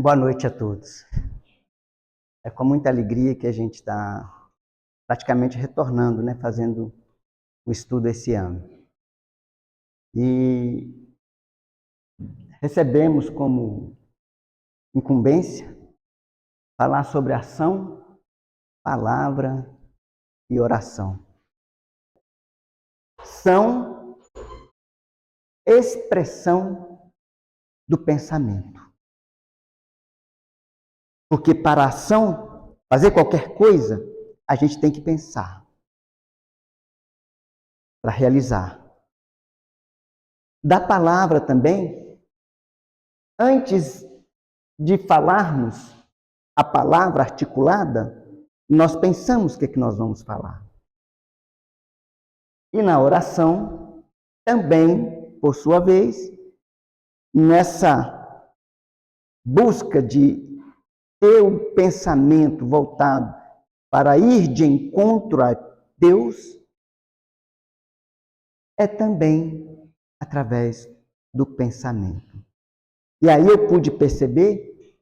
Boa noite a todos. É com muita alegria que a gente está praticamente retornando, né, fazendo o estudo esse ano. E recebemos como incumbência falar sobre ação, palavra e oração. São expressão do pensamento. Porque para a ação, fazer qualquer coisa, a gente tem que pensar para realizar. Da palavra também, antes de falarmos a palavra articulada, nós pensamos o que é que nós vamos falar. E na oração, também, por sua vez, nessa busca de ter um pensamento voltado para ir de encontro a Deus, é também através do pensamento. E aí eu pude perceber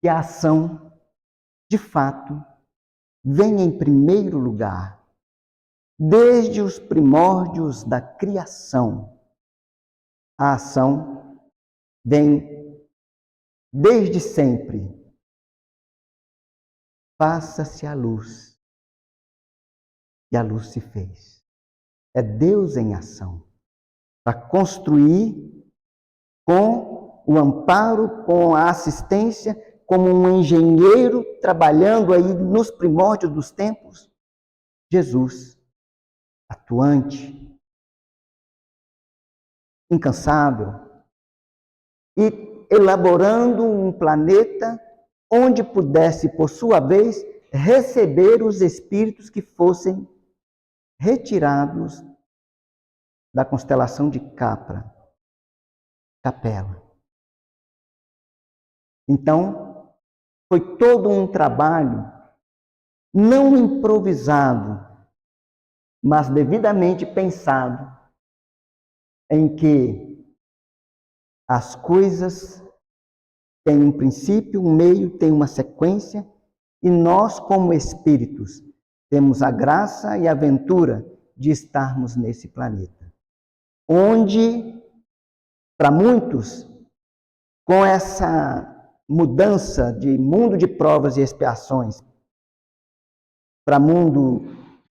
que a ação, de fato, vem em primeiro lugar, desde os primórdios da criação. A ação vem desde sempre. Faça-se a luz. E a luz se fez. É Deus em ação, para construir com o amparo, com a assistência, como um engenheiro trabalhando aí nos primórdios dos tempos, Jesus, atuante, incansável, e elaborando um planeta onde pudesse, por sua vez, receber os espíritos que fossem retirados da constelação de Capela. Então, foi todo um trabalho não improvisado, mas devidamente pensado, em que as coisas têm um princípio, um meio, têm uma sequência, e nós, como espíritos, temos a graça e a ventura de estarmos nesse planeta, onde, para muitos, com essa mudança de mundo de provas e expiações para mundo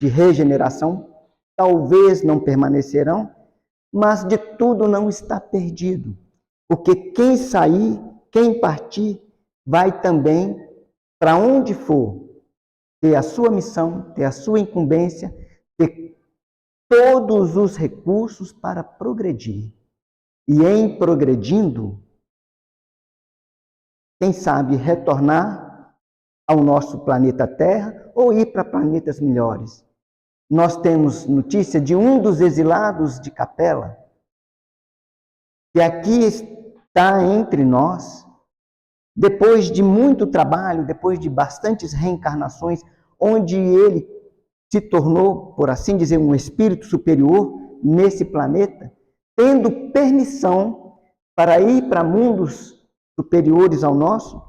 de regeneração, talvez não permanecerão, mas de tudo não está perdido, porque quem sair, quem partir, vai também, para onde for, ter a sua missão, ter a sua incumbência, ter todos os recursos para progredir. E em progredindo, quem sabe retornar ao nosso planeta Terra ou ir para planetas melhores. Nós temos notícia de um dos exilados de Capela, que aqui está entre nós, depois de muito trabalho, depois de bastantes reencarnações, onde ele se tornou, por assim dizer, um espírito superior nesse planeta, tendo permissão para ir para mundos superiores ao nosso,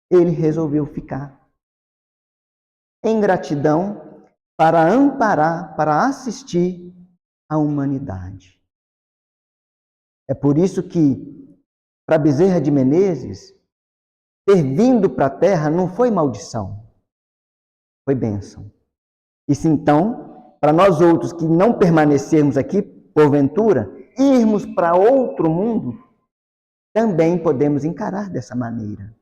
ele resolveu ficar. Em gratidão, para amparar, para assistir a humanidade. É por isso que, para Bezerra de Menezes, ter vindo para a Terra não foi maldição, foi bênção. E se então, para nós outros que não permanecermos aqui, porventura, irmos para outro mundo, também podemos encarar dessa maneira,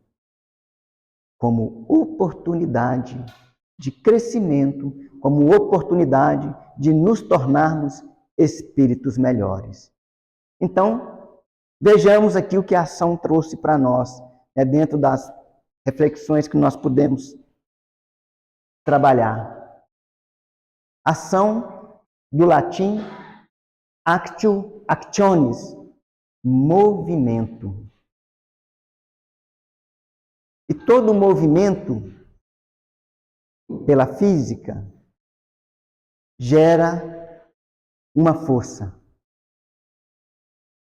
como oportunidade de crescimento, como oportunidade de nos tornarmos espíritos melhores. Então, vejamos aqui o que a ação trouxe para nós, dentro das reflexões que nós podemos trabalhar. Ação, do latim, actio, actionis, movimento. E todo movimento, pela física, gera uma força.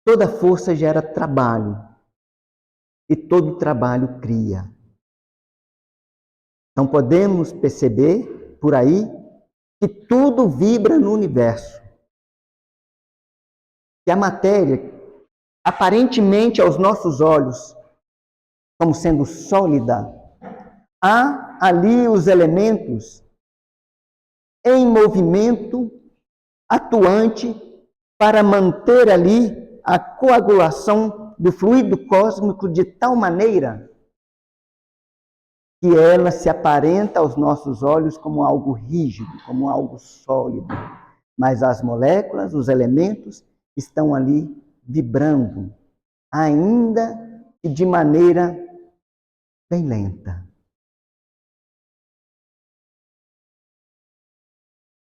Toda força gera trabalho. e todo trabalho cria. Então podemos perceber por aí que tudo vibra no universo. Que a matéria, aparentemente aos nossos olhos, como sendo sólida, há ali os elementos em movimento, atuante, para manter ali a coagulação do fluido cósmico de tal maneira que ela se aparenta aos nossos olhos como algo rígido, como algo sólido. Mas as moléculas, os elementos, estão ali vibrando, ainda que de maneira bem lenta.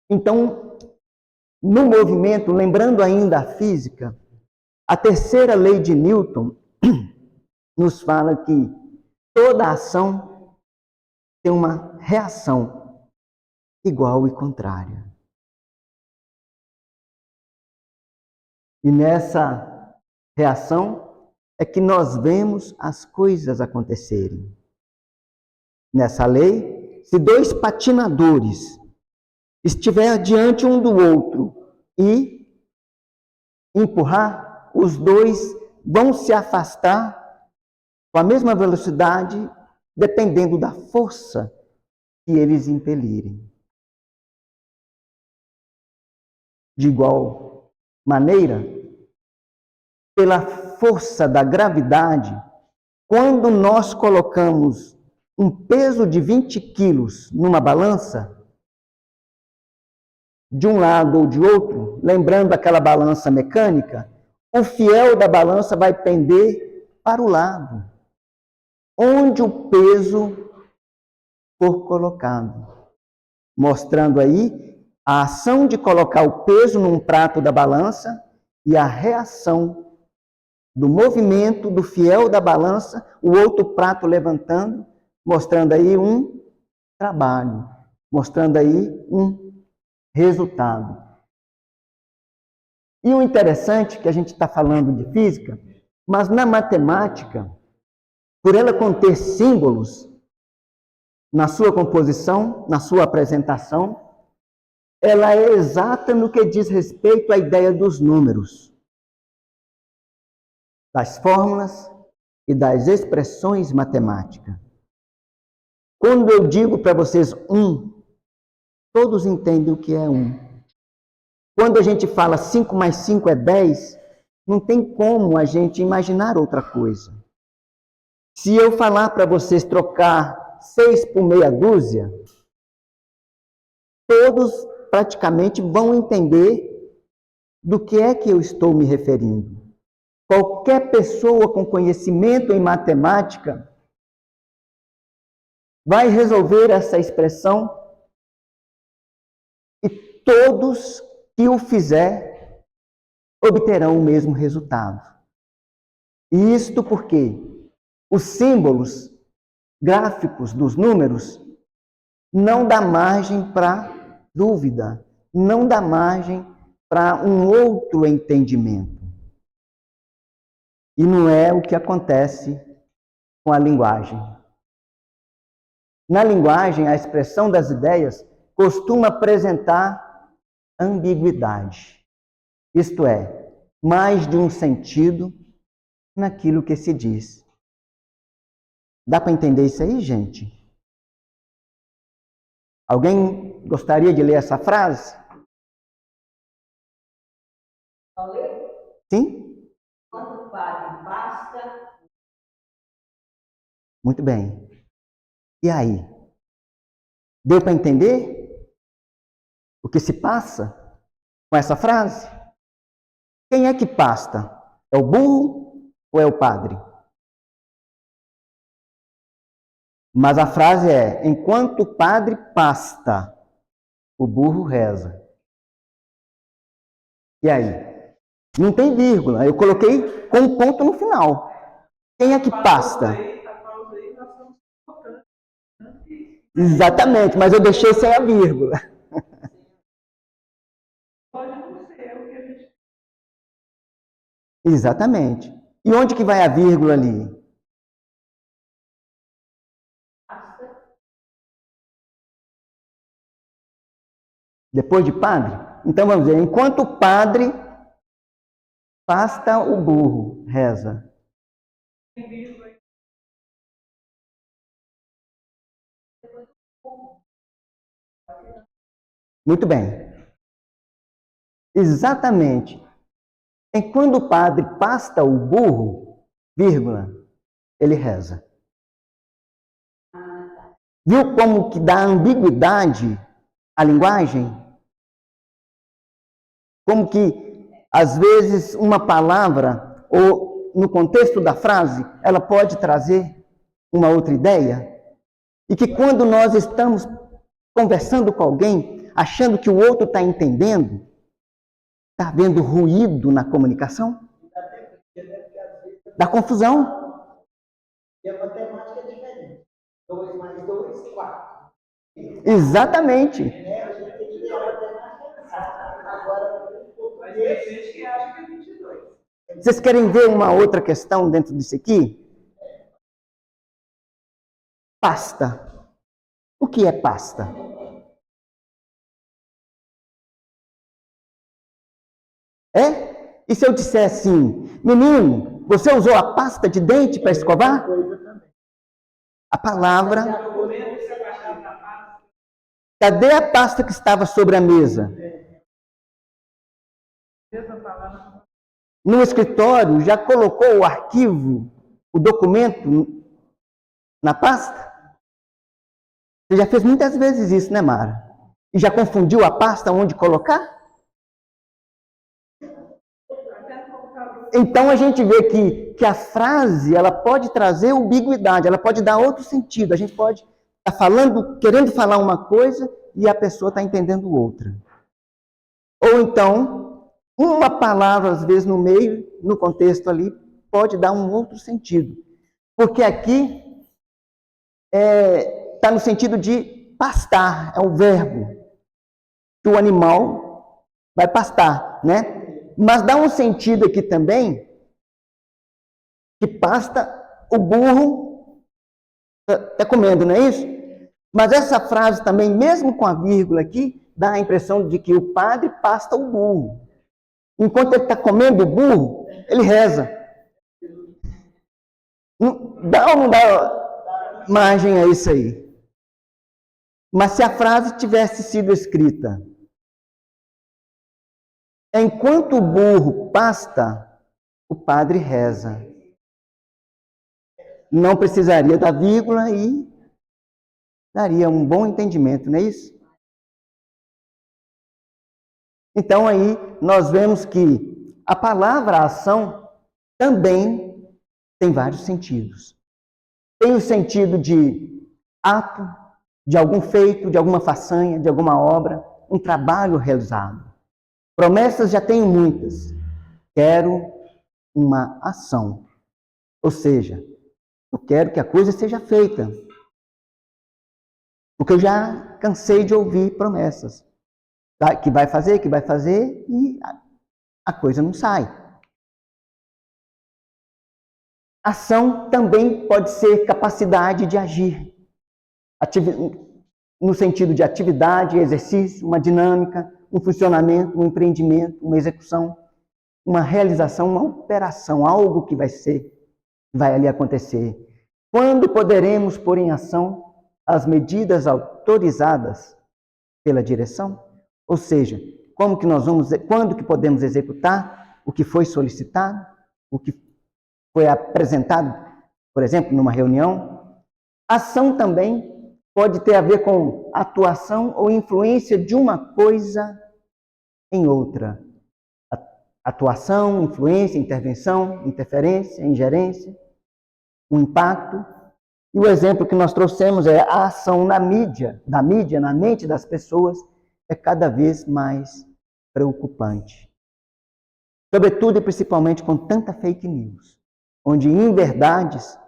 Então, no movimento, lembrando ainda a física, a terceira lei de Newton nos fala que toda ação tem uma reação igual e contrária. E nessa reação é que nós vemos as coisas acontecerem. Nessa lei, se dois patinadores estiver diante um do outro e empurrar, os dois vão se afastar com a mesma velocidade, dependendo da força que eles impelirem. De igual maneira, pela força da gravidade, quando nós colocamos um peso de 20 quilos numa balança, de um lado ou de outro, lembrando aquela balança mecânica, o fiel da balança vai pender para o lado, onde o peso for colocado. Mostrando aí a ação de colocar o peso num prato da balança e a reação do movimento do fiel da balança, o outro prato levantando, mostrando aí um trabalho, mostrando aí um resultado. E o interessante é que a gente está falando de física, mas na matemática, por ela conter símbolos na sua composição, na sua apresentação, ela é exata no que diz respeito à ideia dos números, das fórmulas e das expressões matemáticas. Quando eu digo para vocês todos entendem o que é 1. Quando a gente fala 5 mais 5 é 10, não tem como a gente imaginar outra coisa. Se eu falar para vocês trocar 6 por meia dúzia, todos praticamente vão entender do que é que eu estou me referindo. Qualquer pessoa com conhecimento em matemática vai resolver essa expressão e todos que o fizer obterão o mesmo resultado. E isto porque os símbolos gráficos dos números não dá margem para dúvida, não dá margem para um outro entendimento. E não é o que acontece com a linguagem. Na linguagem, a expressão das ideias costuma apresentar ambiguidade. Isto é, mais de um sentido naquilo que se diz. Dá para entender isso aí, gente? Alguém gostaria de ler essa frase? Sim? Quanto vale basta. Muito bem. E aí? Deu para entender o que se passa com essa frase? Quem é que pasta? É o burro ou é o padre? Mas a frase é: enquanto o padre pasta, o burro reza. E aí? Não tem vírgula. Eu coloquei com um ponto no final. Quem é que pasta? Exatamente, mas eu deixei sem a vírgula. Pode não ser o que a gente. Exatamente. E onde que vai a vírgula ali? Depois de padre? Então vamos dizer, enquanto o padre pasta o burro, reza. Muito bem. Exatamente. Enquanto o padre pasta o burro, vírgula, ele reza. Viu como que dá ambiguidade à linguagem? Como que, às vezes, uma palavra, ou no contexto da frase, ela pode trazer uma outra ideia? E que quando nós estamos conversando com alguém, achando que o outro está entendendo, está havendo ruído na comunicação? Dá confusão. E a matemática é diferente. 2 mais 2, 4. Exatamente. A gente tem que ver a matemática. Agora, o português... Tem gente que acha que é 22. Vocês querem ver uma outra questão dentro disso aqui? Pasta. O que é pasta? É? E se eu disser assim, menino, você usou a pasta de dente para escovar? A palavra... Cadê a pasta que estava sobre a mesa? No escritório, já colocou o arquivo, o documento na pasta? Você já fez muitas vezes isso, né, Mara? E já confundiu a pasta onde colocar? Então a gente vê que a frase, ela pode trazer ambiguidade, ela pode dar outro sentido. A gente pode estar falando, querendo falar uma coisa e a pessoa está entendendo outra. Ou então, uma palavra, às vezes, no meio, no contexto ali, pode dar um outro sentido. Porque aqui está no sentido de pastar, é o verbo que o animal vai pastar, né? Mas dá um sentido aqui também que pasta o burro está comendo, não é isso? Mas essa frase também, mesmo com a vírgula aqui, dá a impressão de que o padre pasta o burro. Enquanto ele está comendo o burro, ele reza. Dá ou não dá margem a isso aí? Mas se a frase tivesse sido escrita, enquanto o burro pasta, o padre reza. Não precisaria da vírgula e daria um bom entendimento, não é isso? Então aí nós vemos que a palavra ação também tem vários sentidos. Tem o sentido de ato, de algum feito, de alguma façanha, de alguma obra, um trabalho realizado. Promessas já tenho muitas. Quero uma ação. Ou seja, eu quero que a coisa seja feita. Porque eu já cansei de ouvir promessas. Que vai fazer e a coisa não sai. Ação também pode ser capacidade de agir. No sentido de atividade, exercício, uma dinâmica, um funcionamento, um empreendimento, uma execução, uma realização, uma operação, algo que vai ali acontecer. Quando poderemos pôr em ação as medidas autorizadas pela direção? Ou seja, quando que podemos executar o que foi solicitado, o que foi apresentado, por exemplo, numa reunião? Ação também pode ter a ver com atuação ou influência de uma coisa em outra. Atuação, influência, intervenção, interferência, ingerência, um impacto. E o exemplo que nós trouxemos é a ação da mídia, na mente das pessoas, é cada vez mais preocupante. Sobretudo e principalmente com tanta fake news, onde inverdades,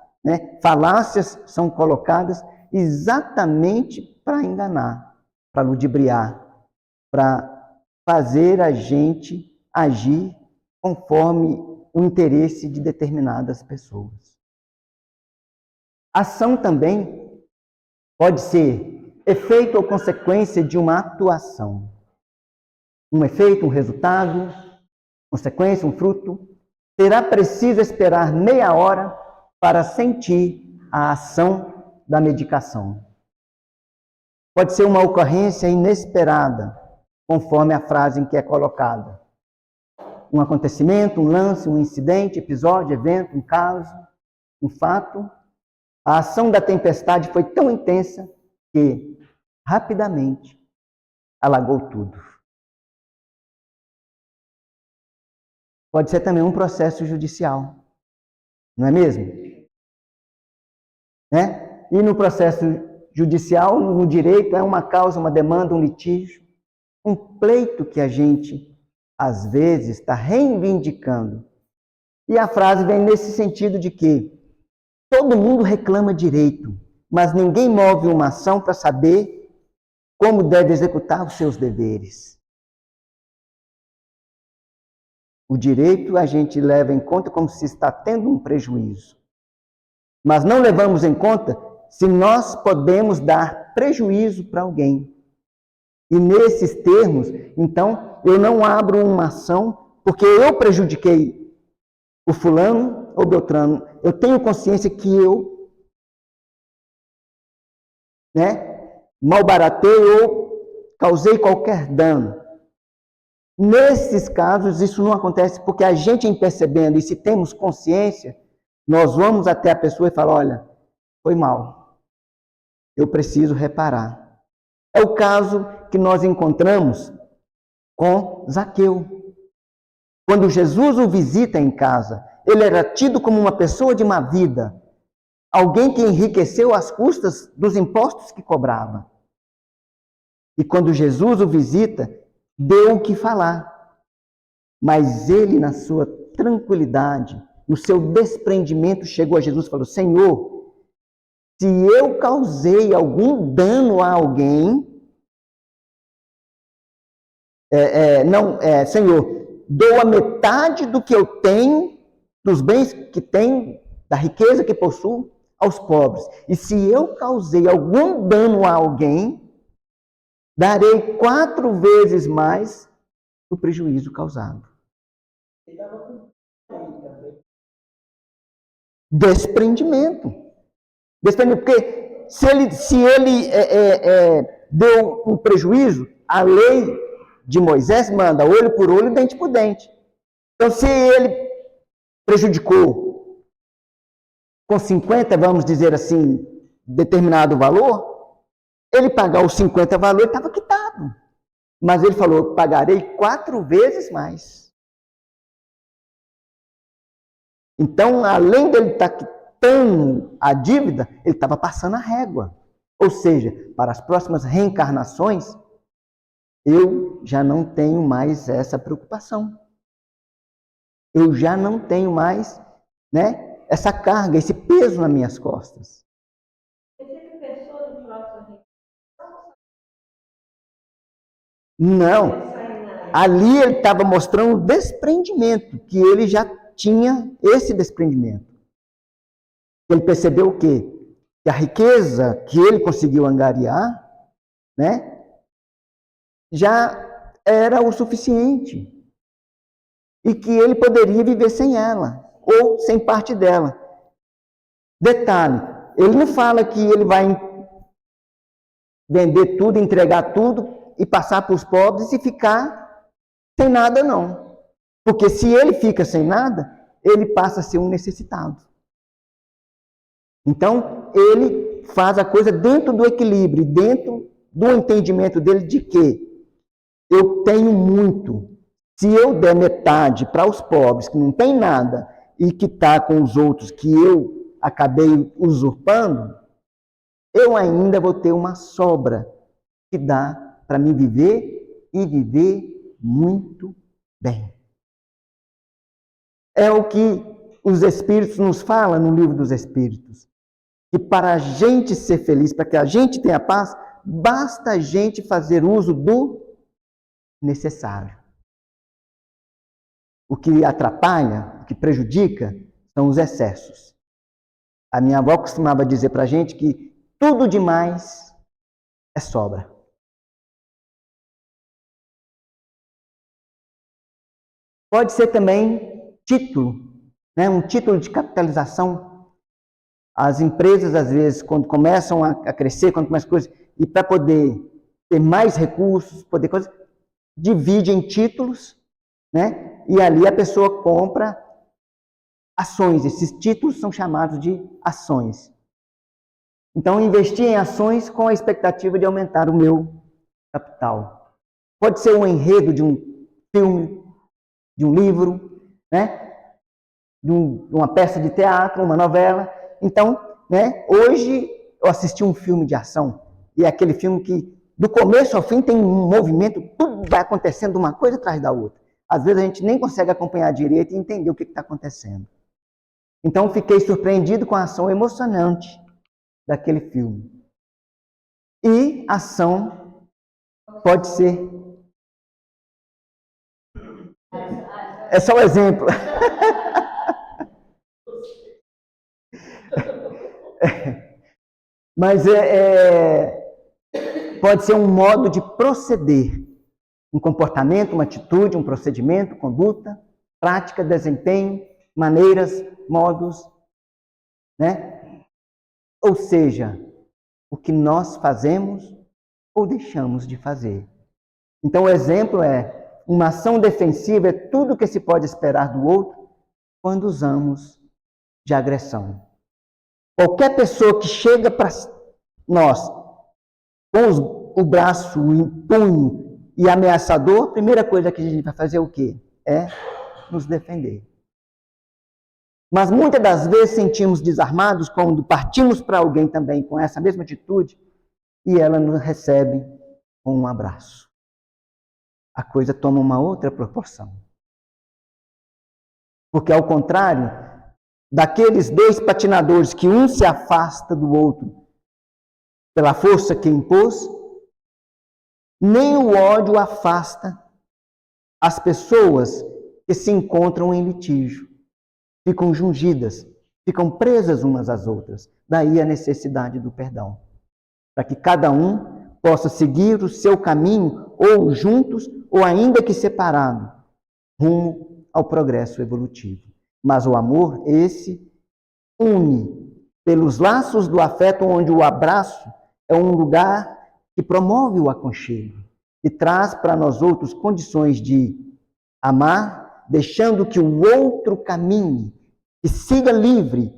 falácias são colocadas exatamente para enganar, para ludibriar, para fazer a gente agir conforme o interesse de determinadas pessoas. Ação também pode ser efeito ou consequência de uma atuação. um efeito, um resultado, consequência, um fruto, será preciso esperar meia hora para sentir a ação da medicação. Pode ser uma ocorrência inesperada, conforme a frase em que é colocada. Um acontecimento, um lance, um incidente, episódio, evento, um caso, um fato. A ação da tempestade foi tão intensa que, rapidamente, alagou tudo. Pode ser também um processo judicial, não é mesmo? Né? E no processo judicial, no direito, é uma causa, uma demanda, um litígio, um pleito que a gente, às vezes, está reivindicando. E a frase vem nesse sentido de que todo mundo reclama direito, mas ninguém move uma ação para saber como deve executar os seus deveres. O direito a gente leva em conta como se está tendo um prejuízo. Mas não levamos em conta se nós podemos dar prejuízo para alguém. E nesses termos, então, eu não abro uma ação porque eu prejudiquei o fulano ou Beltrano. Eu tenho consciência que eu malbaratei ou causei qualquer dano. Nesses casos, isso não acontece porque a gente, em percebendo, e se temos consciência, nós vamos até a pessoa e falamos, olha, foi mal, eu preciso reparar. É o caso que nós encontramos com Zaqueu. Quando Jesus o visita em casa, ele era tido como uma pessoa de má vida, alguém que enriqueceu às custas dos impostos que cobrava. E quando Jesus o visita, deu o que falar. Mas ele, na sua tranquilidade, no seu desprendimento, chegou a Jesus e falou, Senhor, se eu causei algum dano a alguém, Senhor, dou a metade do que eu tenho, dos bens que tenho, da riqueza que possuo, aos pobres. E se eu causei algum dano a alguém, darei 4 vezes mais do prejuízo causado. Desprendimento. Desprendimento, porque se ele deu um prejuízo, a lei de Moisés manda olho por olho, dente por dente. Então, se ele prejudicou com 50, vamos dizer assim, determinado valor, ele pagar os 50 valores estava quitado. Mas ele falou, pagarei 4 vezes mais. Então, além dele estar quitando a dívida, ele estava passando a régua. Ou seja, para as próximas reencarnações, eu já não tenho mais essa preocupação. Eu já não tenho mais, essa carga, esse peso nas minhas costas. Não. Ali ele estava mostrando desprendimento, que ele já tinha esse desprendimento. Ele percebeu o quê? Que a riqueza que ele conseguiu angariar, já era o suficiente. E que ele poderia viver sem ela, ou sem parte dela. Detalhe, ele não fala que ele vai vender tudo, entregar tudo, e passar para os pobres e ficar sem nada, não. Porque se ele fica sem nada, ele passa a ser um necessitado. Então, ele faz a coisa dentro do equilíbrio, dentro do entendimento dele de que eu tenho muito. Se eu der metade para os pobres, que não tem nada, e que está com os outros que eu acabei usurpando, eu ainda vou ter uma sobra que dá para mim viver e viver muito bem. É o que os Espíritos nos falam no Livro dos Espíritos. Que para a gente ser feliz, para que a gente tenha paz, basta a gente fazer uso do necessário. O que atrapalha, o que prejudica, são os excessos. A minha avó costumava dizer para a gente que tudo demais é sobra. Pode ser também título, né? Um título de capitalização. As empresas, às vezes, quando começam a crescer, quando começam coisas, e para poder ter mais recursos, poder coisas, divide em títulos, né? E ali a pessoa compra ações. Esses títulos são chamados de ações. Então, investir em ações com a expectativa de aumentar o meu capital. Pode ser um enredo de um filme, de um livro, né? De uma peça de teatro, uma novela. Então, né? Hoje eu assisti um filme de ação, e é aquele filme que, do começo ao fim, tem um movimento, tudo vai acontecendo uma coisa atrás da outra. Às vezes a gente nem consegue acompanhar direito e entender o que está acontecendo. Então, fiquei surpreendido com a ação emocionante daquele filme. E ação pode ser... É só um exemplo. Mas pode ser um modo de proceder. Um comportamento, uma atitude, um procedimento, conduta, prática, desempenho, maneiras, modos, né? Ou seja, o que nós fazemos ou deixamos de fazer. Então, o exemplo é: uma ação defensiva é tudo o que se pode esperar do outro quando usamos de agressão. Qualquer pessoa que chega para nós com o braço, o punho e ameaçador, a primeira coisa que a gente vai fazer é o quê? É nos defender. Mas muitas das vezes sentimos desarmados quando partimos para alguém também com essa mesma atitude e ela nos recebe com um abraço. A coisa toma uma outra proporção. Porque, ao contrário, daqueles dois patinadores que um se afasta do outro pela força que impôs, nem o ódio afasta as pessoas que se encontram em litígio. Ficam jungidas, ficam presas umas às outras. Daí a necessidade do perdão. Para que cada um possa seguir o seu caminho, ou juntos, ou ainda que separado, rumo ao progresso evolutivo. Mas o amor, esse, une pelos laços do afeto, onde o abraço é um lugar que promove o aconchego e traz para nós outros condições de amar, deixando que o outro caminhe, que siga livre,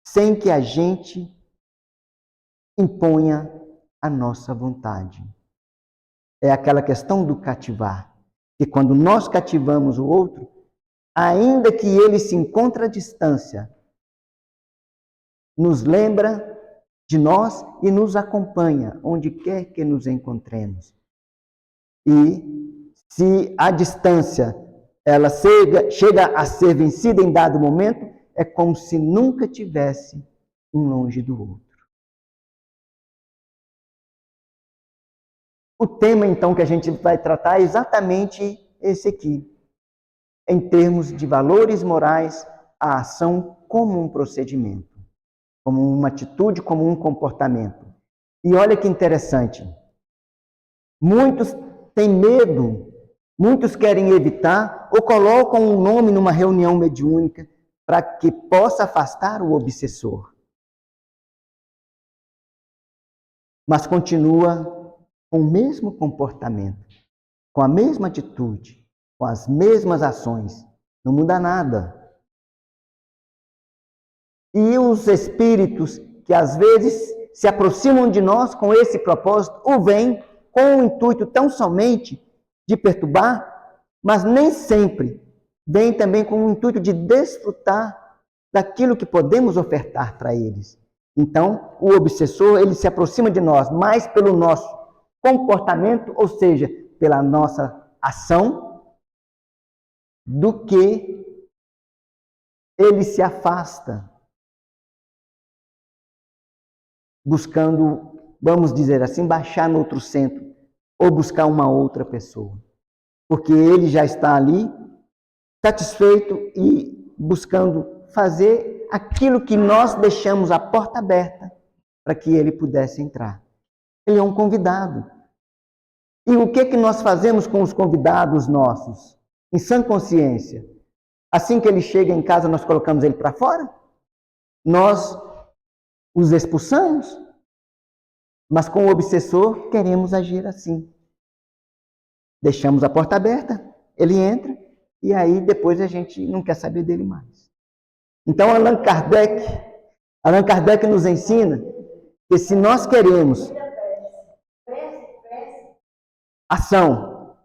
sem que a gente imponha a nossa vontade. É aquela questão do cativar, que quando nós cativamos o outro, ainda que ele se encontre à distância, nos lembra de nós e nos acompanha onde quer que nos encontremos. E se a distância ela chega a ser vencida em dado momento, é como se nunca tivesse um longe do outro. O tema, então, que a gente vai tratar é exatamente esse aqui. Em termos de valores morais, a ação como um procedimento, como uma atitude, como um comportamento. E olha que interessante. Muitos têm medo, muitos querem evitar ou colocam um nome numa reunião mediúnica para que possa afastar o obsessor. Mas continua com o mesmo comportamento, com a mesma atitude, com as mesmas ações. Não muda nada. E os espíritos que às vezes se aproximam de nós com esse propósito, o vêm com o intuito tão somente de perturbar, mas nem sempre vêm também com o intuito de desfrutar daquilo que podemos ofertar para eles. Então, o obsessor, ele se aproxima de nós mais pelo nosso comportamento, ou seja, pela nossa ação, do que ele se afasta, buscando, vamos dizer assim, baixar no outro centro, ou buscar uma outra pessoa. Porque ele já está ali, satisfeito e buscando fazer aquilo que nós deixamos a porta aberta para que ele pudesse entrar. Ele é um convidado. E o que nós fazemos com os convidados nossos? em sã consciência, assim que ele chega em casa, nós colocamos ele para fora? Nós os expulsamos? Mas com o obsessor, queremos agir assim. Deixamos a porta aberta, ele entra, e aí depois a gente não quer saber dele mais. Então, Allan Kardec nos ensina que se nós queremos ação,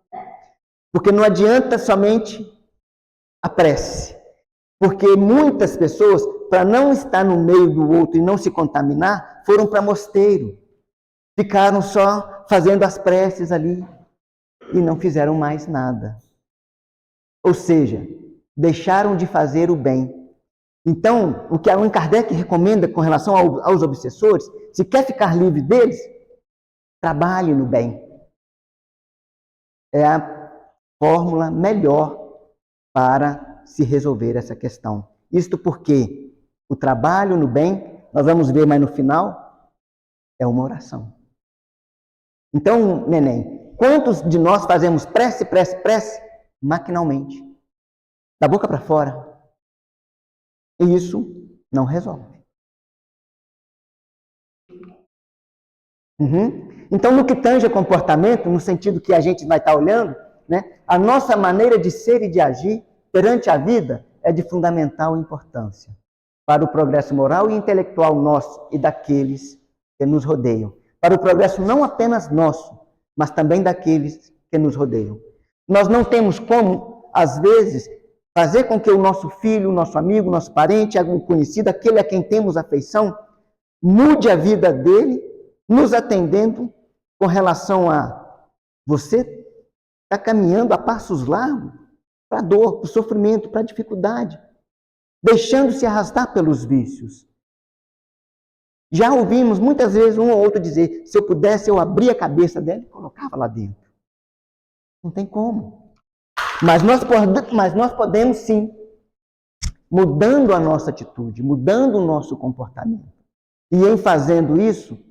porque não adianta somente a prece, porque muitas pessoas, para não estar no meio do outro e não se contaminar, foram para mosteiro, ficaram só fazendo as preces ali e não fizeram mais nada. Ou seja, deixaram de fazer o bem. Então, o que Allan Kardec recomenda com relação aos obsessores, se quer ficar livre deles, trabalhe no bem. É a fórmula melhor para se resolver essa questão. Isto porque o trabalho no bem, nós vamos ver mais no final, é uma oração. Então, neném, quantos de nós fazemos prece maquinalmente? Da boca para fora. E isso não resolve. Então, no que tange a comportamento, no sentido que a gente vai estar olhando, né, a nossa maneira de ser e de agir perante a vida é de fundamental importância para o progresso moral e intelectual nosso e daqueles que nos rodeiam. Para o progresso não apenas nosso, mas também daqueles que nos rodeiam. Nós não temos como, às vezes, fazer com que o nosso filho, o nosso amigo, o nosso parente, algum conhecido, aquele a quem temos afeição, mude a vida dele, nos atendendo com relação a você está caminhando a passos largos para a dor, para o sofrimento, para a dificuldade, deixando-se arrastar pelos vícios. Já ouvimos muitas vezes um ou outro dizer, se eu pudesse, eu abria a cabeça dela e colocava lá dentro. Não tem como. Mas nós podemos sim, mudando a nossa atitude, mudando o nosso comportamento. E em fazendo isso,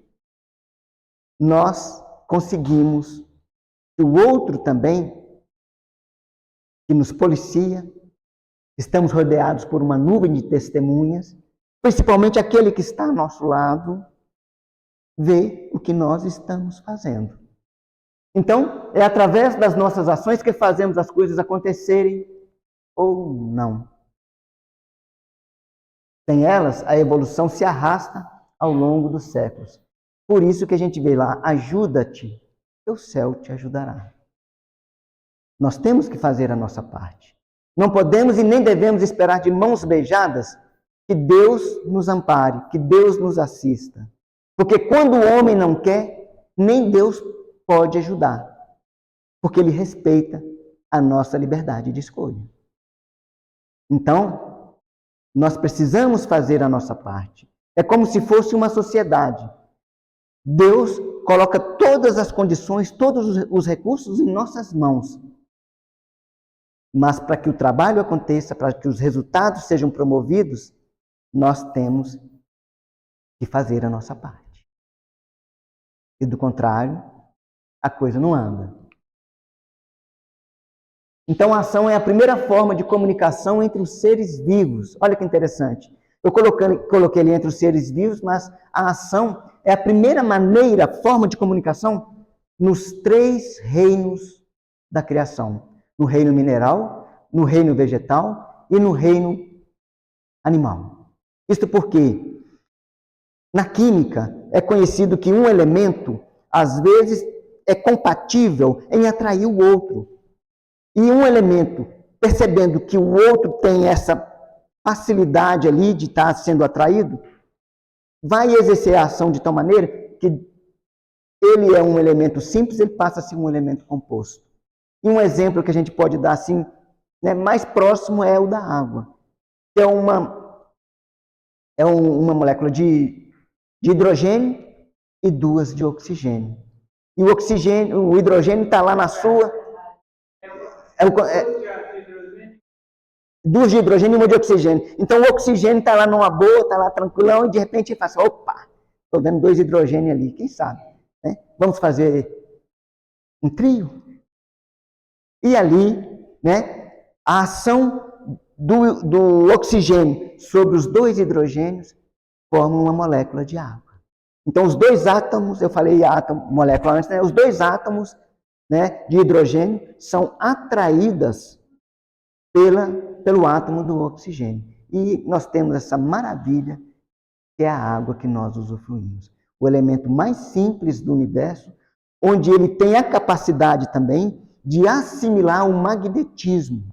nós conseguimos que o outro também, que nos policia, estamos rodeados por uma nuvem de testemunhas, principalmente aquele que está ao nosso lado, vê o que nós estamos fazendo. Então, é através das nossas ações que fazemos as coisas acontecerem ou não. Sem elas, a evolução se arrasta ao longo dos séculos. Por isso que a gente vê lá, ajuda-te, que o céu te ajudará. Nós temos que fazer a nossa parte. Não podemos e nem devemos esperar de mãos beijadas que Deus nos ampare, que Deus nos assista. Porque quando o homem não quer, nem Deus pode ajudar. Porque ele respeita a nossa liberdade de escolha. Então, nós precisamos fazer a nossa parte. É como se fosse uma sociedade. Deus coloca todas as condições, todos os recursos em nossas mãos. Mas para que o trabalho aconteça, para que os resultados sejam promovidos, nós temos que fazer a nossa parte. E do contrário, a coisa não anda. Então a ação é a primeira forma de comunicação entre os seres vivos. Olha que interessante. Eu coloquei ali entre os seres vivos, mas a ação é a primeira forma de comunicação nos 3 reinos da criação. No reino mineral, no reino vegetal e no reino animal. Isto porque, na química, é conhecido que um elemento, às vezes, é compatível em atrair o outro. E um elemento, percebendo que o outro tem essa facilidade ali de estar sendo atraído, vai exercer a ação de tal maneira que ele é um elemento simples, ele passa a ser um elemento composto. E um exemplo que a gente pode dar assim, né, mais próximo é o da água. Que é uma molécula de hidrogênio e 2 de oxigênio. E o hidrogênio está lá na sua... 2 de hidrogênio e 1 de oxigênio. Então o oxigênio está lá numa boa, está lá tranquilão, e de repente ele fala assim, opa, estou vendo 2 hidrogênios ali, quem sabe? Né? Vamos fazer um trio? E ali, né, A ação do oxigênio sobre os dois hidrogênios forma uma molécula de água. Então, os dois átomos, eu falei átomo, molécula antes, né? Os dois átomos, né, de hidrogênio são atraídas pelo átomo do oxigênio. E nós temos essa maravilha que é a água que nós usufruímos. O elemento mais simples do universo, onde ele tem a capacidade também de assimilar o magnetismo,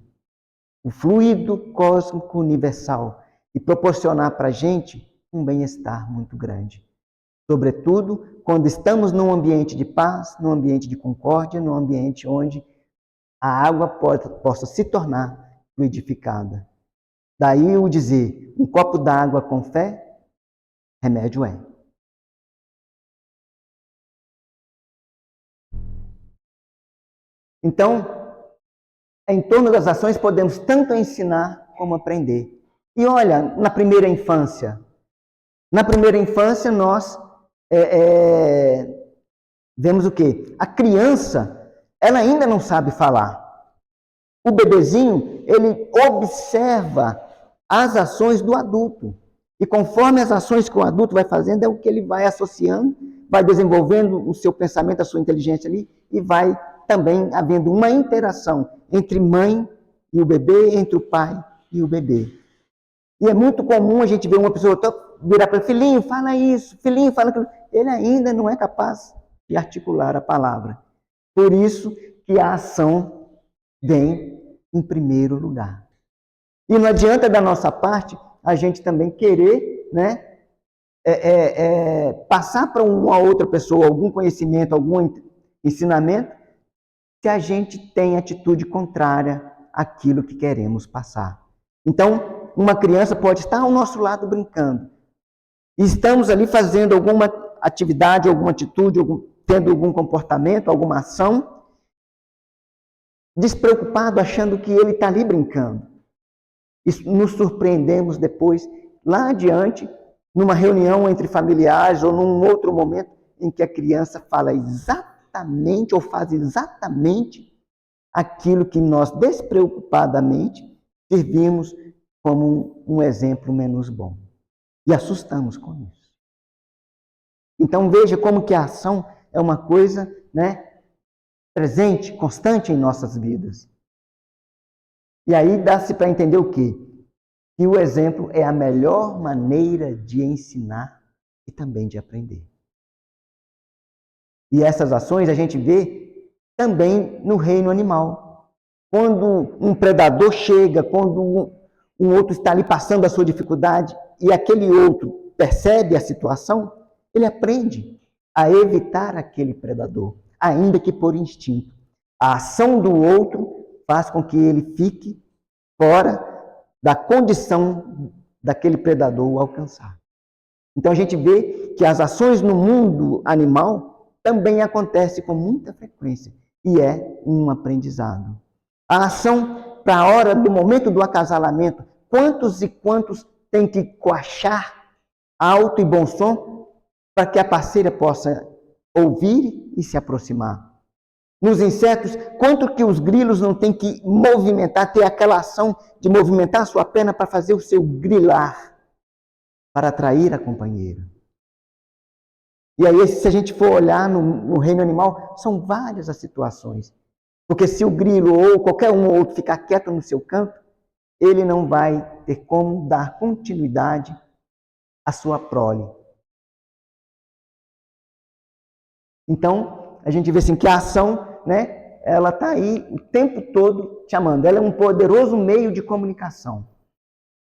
o fluido cósmico universal, e proporcionar para a gente um bem-estar muito grande. Sobretudo quando estamos num ambiente de paz, num ambiente de concórdia, num ambiente onde a água possa se tornar fluidificada. Daí o dizer, um copo d'água com fé, remédio é. Então, em torno das ações podemos tanto ensinar como aprender. E olha, na primeira infância nós vemos o quê? A criança, ela ainda não sabe falar. O bebezinho, ele observa as ações do adulto. E conforme as ações que o adulto vai fazendo, é o que ele vai associando, vai desenvolvendo o seu pensamento, a sua inteligência ali, e vai também havendo uma interação entre mãe e o bebê, entre o pai e o bebê. E é muito comum a gente ver uma pessoa virar para ele, filhinho, fala isso, filhinho, fala aquilo. Ele ainda não é capaz de articular a palavra. Por isso que a ação vem em primeiro lugar. E não adianta da nossa parte a gente também querer, né, passar para uma outra pessoa algum conhecimento, algum ensinamento, se a gente tem atitude contrária àquilo que queremos passar. Então, uma criança pode estar ao nosso lado brincando. E estamos ali fazendo alguma atividade, alguma atitude, tendo algum comportamento, alguma ação, despreocupado, achando que ele está ali brincando. E nos surpreendemos depois, lá adiante, numa reunião entre familiares ou num outro momento em que a criança fala exatamente ou faz exatamente aquilo que nós despreocupadamente servimos como um exemplo menos bom. E assustamos com isso. Então veja como que a ação é uma coisa, né, presente, constante em nossas vidas. E aí dá-se para entender o quê? Que o exemplo é a melhor maneira de ensinar e também de aprender. E essas ações a gente vê também no reino animal. Quando um predador chega, quando um outro está ali passando a sua dificuldade e aquele outro percebe a situação, ele aprende a evitar aquele predador, ainda que por instinto. A ação do outro faz com que ele fique fora da condição daquele predador o alcançar. Então a gente vê que as ações no mundo animal também acontecem com muita frequência e é um aprendizado. A ação para a hora do momento do acasalamento, quantos e quantos têm que coachar alto e bom som para que a parceira possa ouvir e se aproximar. Nos insetos, quanto que os grilos não têm que movimentar, ter aquela ação de movimentar a sua perna para fazer o seu grilar, para atrair a companheira. E aí, se a gente for olhar no reino animal, são várias as situações. Porque se o grilo ou qualquer um ou outro ficar quieto no seu canto, ele não vai ter como dar continuidade à sua prole. Então, a gente vê assim que a ação, né, ela está aí o tempo todo chamando. Ela é um poderoso meio de comunicação.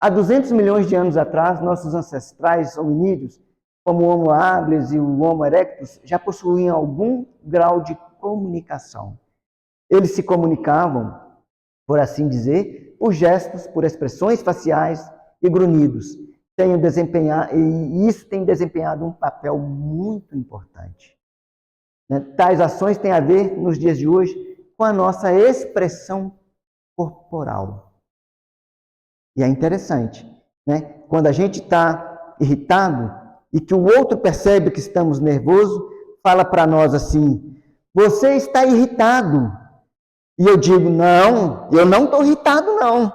Há 200 milhões de anos atrás, nossos ancestrais hominídeos, como o Homo habilis e o Homo erectus, já possuíam algum grau de comunicação. Eles se comunicavam, por assim dizer, por gestos, por expressões faciais e grunhidos. E isso tem desempenhado um papel muito importante. Tais ações têm a ver, nos dias de hoje, com a nossa expressão corporal. E é interessante, né? Quando a gente está irritado e que o outro percebe que estamos nervosos, fala para nós assim, você está irritado. E eu digo, não, eu não estou irritado, não.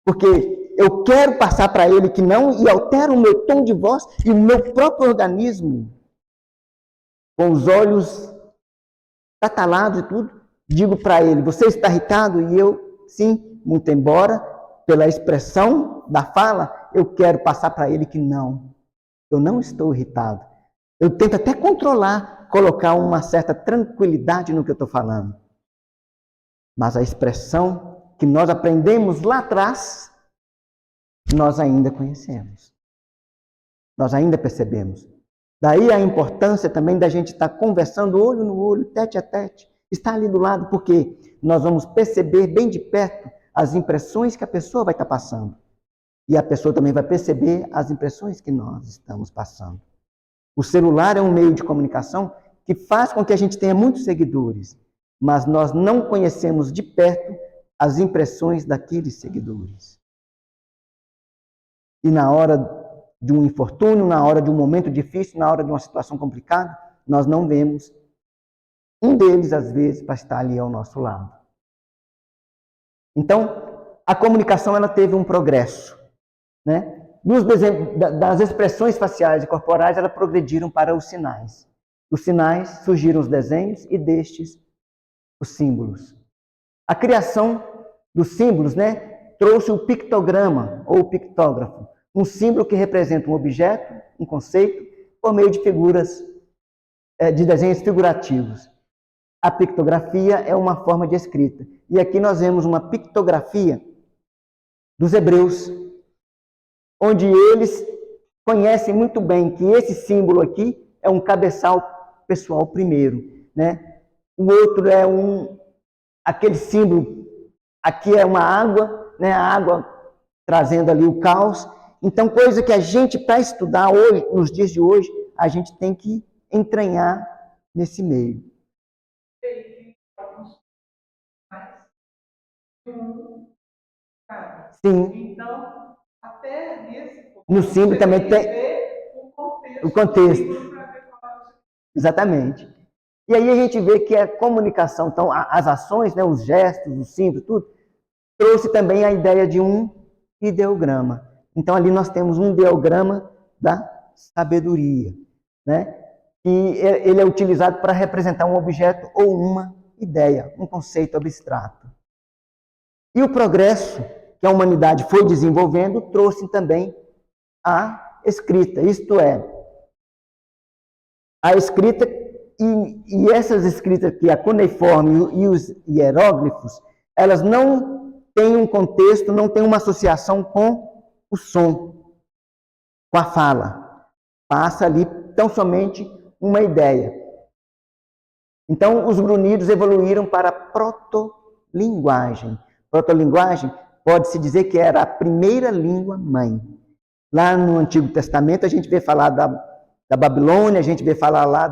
Porque eu quero passar para ele que não, e altero o meu tom de voz e o meu próprio organismo, com os olhos catalados e tudo, digo para ele, você está irritado? E eu, sim, muito embora, pela expressão da fala, eu quero passar para ele que não, eu não estou irritado. Eu tento até controlar, colocar uma certa tranquilidade no que eu estou falando. Mas a expressão que nós aprendemos lá atrás, nós ainda conhecemos. Nós ainda percebemos. Daí a importância também da gente estar conversando olho no olho, tete a tete, estar ali do lado, porque nós vamos perceber bem de perto as impressões que a pessoa vai estar passando. E a pessoa também vai perceber as impressões que nós estamos passando. O celular é um meio de comunicação que faz com que a gente tenha muitos seguidores, mas nós não conhecemos de perto as impressões daqueles seguidores. E na hora de um infortúnio, na hora de um momento difícil, na hora de uma situação complicada, nós não vemos um deles, às vezes, para estar ali ao nosso lado. Então, a comunicação ela teve um progresso, né? Das expressões faciais e corporais, elas progrediram para os sinais. Dos sinais surgiram os desenhos e destes os símbolos. A criação dos símbolos, né, trouxe o pictograma ou o pictógrafo, um símbolo que representa um objeto, um conceito, por meio de figuras, de desenhos figurativos. A pictografia é uma forma de escrita. E aqui nós vemos uma pictografia dos hebreus, onde eles conhecem muito bem que esse símbolo aqui é um cabeçal pessoal primeiro, né? O outro é aquele símbolo, aqui é uma água, né? A água trazendo ali o caos. Então, coisa que a gente, para estudar hoje, nos dias de hoje, a gente tem que entranhar nesse meio. Sim. Então, até nesse ponto, no símbolo também tem o contexto. Exatamente. E aí a gente vê que a comunicação, então, as ações, né, os gestos, os símbolos, tudo, trouxe também a ideia de um ideograma. Então, ali nós temos um ideograma da sabedoria, né? E ele é utilizado para representar um objeto ou uma ideia, um conceito abstrato. E o progresso que a humanidade foi desenvolvendo trouxe também a escrita, isto é, a escrita e essas escritas aqui, a cuneiforme e os hieróglifos, elas não têm um contexto, não têm uma associação com o som, com a fala. Passa ali tão somente uma ideia. Então, os grunhidos evoluíram para a protolinguagem. Protolinguagem pode-se dizer que era a primeira língua mãe. Lá no Antigo Testamento, a gente vê falar da Babilônia, a gente vê falar lá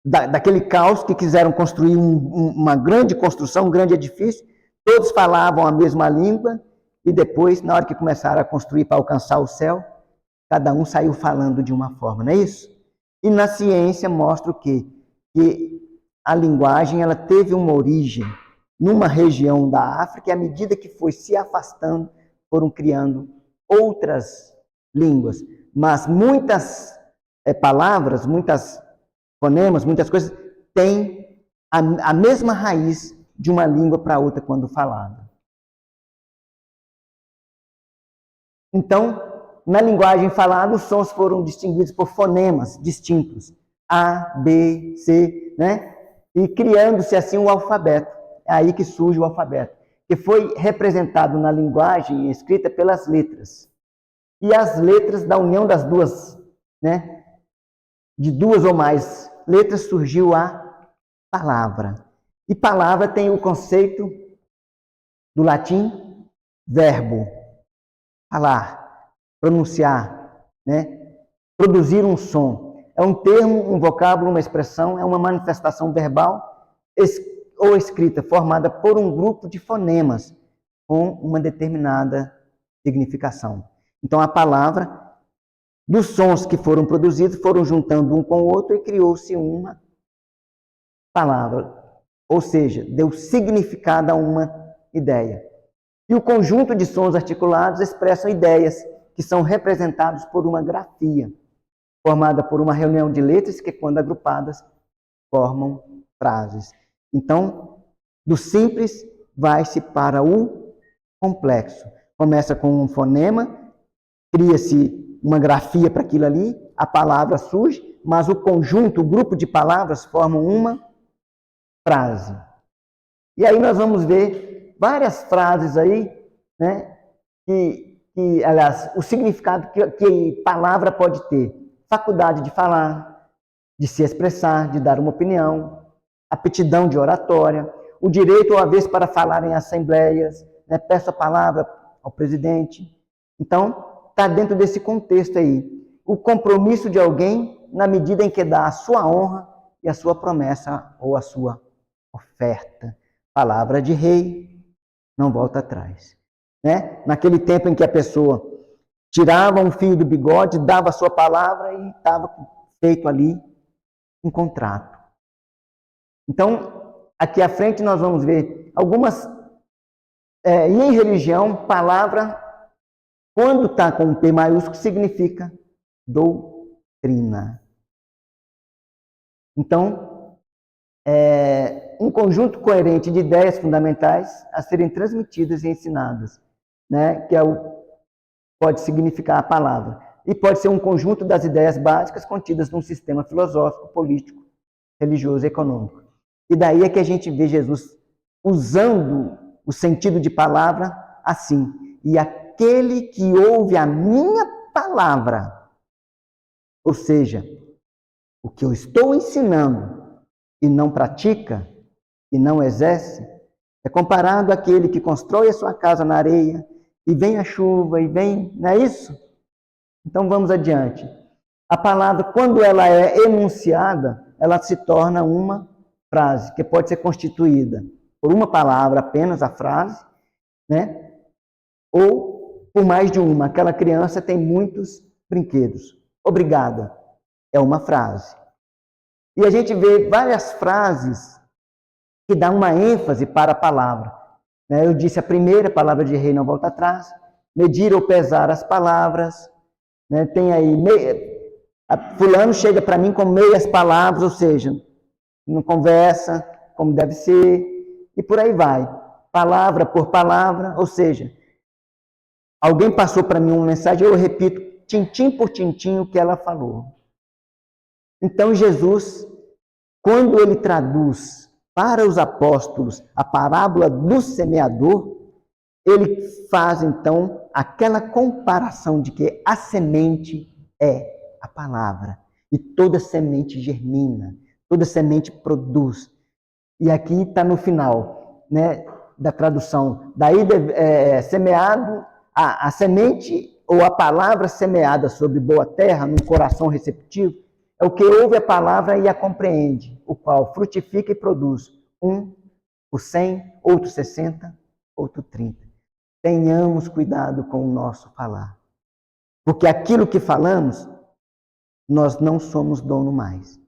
daquele caos que quiseram construir uma grande construção, um grande edifício. Todos falavam a mesma língua e depois, na hora que começaram a construir para alcançar o céu, cada um saiu falando de uma forma, não é isso? E na ciência mostra o quê? Que a linguagem ela teve uma origem numa região da África e à medida que foi se afastando, foram criando outras línguas. Mas muitas palavras, muitas fonemas, muitas coisas, têm a mesma raiz de uma língua para outra quando falada. Então, na linguagem falada, os sons foram distinguidos por fonemas distintos. A, B, C, né? E criando-se assim o alfabeto. É aí que surge o alfabeto, que foi representado na linguagem escrita pelas letras. E as letras, da união das duas, né? De duas ou mais letras, surgiu a palavra. E palavra tem o conceito do latim verbo, falar, pronunciar, né? Produzir um som. É um termo, um vocábulo, uma expressão, é uma manifestação verbal ou escrita formada por um grupo de fonemas com uma determinada significação. Então, a palavra, dos sons que foram produzidos, foram juntando um com o outro e criou-se uma palavra. ou seja, deu significado a uma ideia. E o conjunto de sons articulados expressam ideias que são representados por uma grafia, formada por uma reunião de letras que, quando agrupadas, formam frases. Então, do simples vai-se para o complexo. Começa com um fonema, cria-se uma grafia para aquilo ali, a palavra surge, mas o conjunto, o grupo de palavras formam uma frase. E aí nós vamos ver várias frases aí, né, aliás, o significado que palavra pode ter. Faculdade de falar, de se expressar, de dar uma opinião, aptidão de oratória, o direito ou a vez para falar em assembleias, né, peço a palavra ao presidente. Então, está dentro desse contexto aí. O compromisso de alguém na medida em que dá a sua honra e a sua promessa ou a sua oferta. Palavra de rei, não volta atrás. Né? Naquele tempo em que a pessoa tirava um fio do bigode, dava a sua palavra e estava feito ali um contrato. Então, aqui à frente nós vamos ver algumas... e em religião, palavra, quando está com um P maiúsculo, significa doutrina. Então, um conjunto coerente de ideias fundamentais a serem transmitidas e ensinadas, né? Que pode significar a palavra. E pode ser um conjunto das ideias básicas contidas num sistema filosófico, político, religioso e econômico. E daí é que a gente vê Jesus usando o sentido de palavra assim. E aquele que ouve a minha palavra, ou seja, o que eu estou ensinando e não pratica, e não exerce, é comparado àquele que constrói a sua casa na areia, e vem a chuva, e vem... Não é isso? Então vamos adiante. A palavra, quando ela é enunciada, ela se torna uma frase, que pode ser constituída por uma palavra apenas, a frase, né? Ou por mais de uma. Aquela criança tem muitos brinquedos. Obrigada. É uma frase. E a gente vê várias frases que dão uma ênfase para a palavra. Eu disse a primeira, palavra de rei não volta atrás. Medir ou pesar as palavras. Tem aí, fulano chega para mim com meias palavras, ou seja, não conversa como deve ser, e por aí vai. Palavra por palavra, ou seja, alguém passou para mim uma mensagem, eu repito tintim por tintim o que ela falou. Então Jesus, quando ele traduz para os apóstolos a parábola do semeador, ele faz então aquela comparação de que a semente é a palavra. E toda semente germina, toda semente produz. E aqui está no final, né, da tradução. Daí semeado, a semente ou a palavra semeada sobre boa terra, num coração receptivo, é o que ouve a palavra e a compreende, o qual frutifica e produz por 100, outro 60, outro 30. Tenhamos cuidado com o nosso falar. Porque aquilo que falamos, nós não somos dono mais.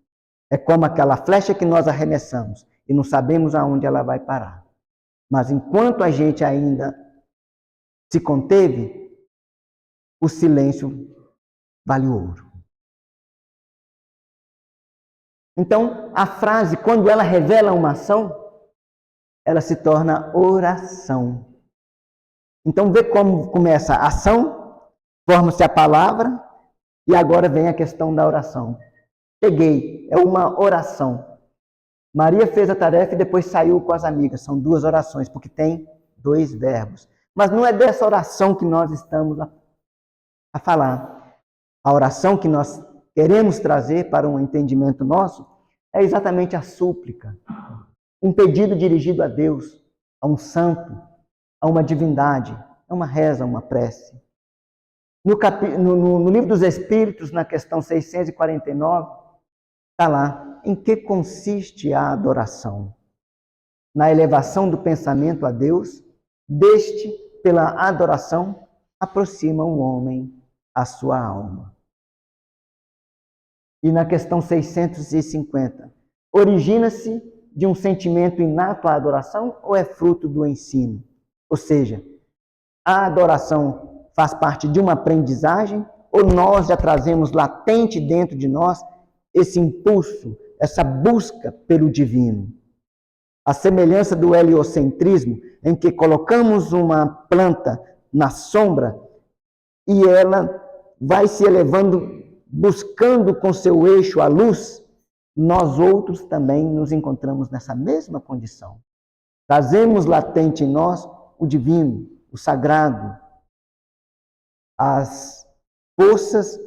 É como aquela flecha que nós arremessamos e não sabemos aonde ela vai parar. Mas enquanto a gente ainda se conteve, o silêncio vale ouro. Então, a frase, quando ela revela uma ação, ela se torna oração. Então, vê como começa a ação, forma-se a palavra, e agora vem a questão da oração. Cheguei, é uma oração. Maria fez a tarefa e depois saiu com as amigas. São 2 orações, porque tem 2 verbos. Mas não é dessa oração que nós estamos a falar. A oração que nós queremos trazer para um entendimento nosso é exatamente a súplica. Um pedido dirigido a Deus, a um santo, a uma divindade, a uma reza, uma prece. No Livro dos Espíritos, na questão 649, está lá, em que consiste a adoração? Na elevação do pensamento a Deus, deste, pela adoração, aproxima o homem à sua alma. E na questão 650, origina-se de um sentimento inato à adoração ou é fruto do ensino? Ou seja, a adoração faz parte de uma aprendizagem ou nós já trazemos latente dentro de nós esse impulso, essa busca pelo divino? A semelhança do heliocentrismo, em que colocamos uma planta na sombra e ela vai se elevando, buscando com seu eixo a luz, nós outros também nos encontramos nessa mesma condição. Trazemos latente em nós o divino, o sagrado, as forças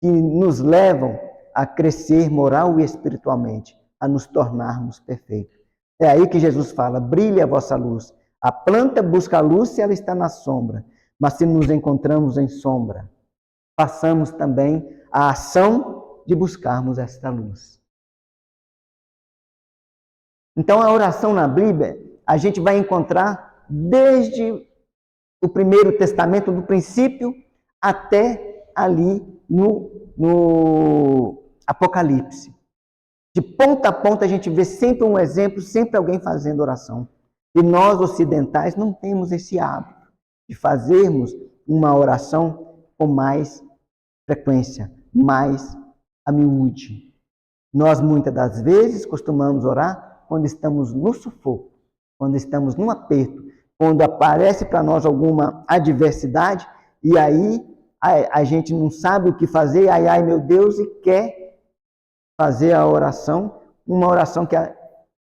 que nos levam a crescer moral e espiritualmente, a nos tornarmos perfeitos. É aí que Jesus fala, brilhe a vossa luz. A planta busca a luz se ela está na sombra, mas se nos encontramos em sombra, passamos também a ação de buscarmos esta luz. Então, a oração na Bíblia, a gente vai encontrar desde o Primeiro Testamento, do princípio, até ali no Apocalipse. De ponta a ponta, a gente vê sempre um exemplo, sempre alguém fazendo oração. E nós, ocidentais, não temos esse hábito de fazermos uma oração com mais frequência, mais a miúde. Nós, muitas das vezes, costumamos orar quando estamos no sufoco, quando estamos num aperto, quando aparece para nós alguma adversidade, e aí a gente não sabe o que fazer, ai meu Deus, e quer fazer a oração, uma oração que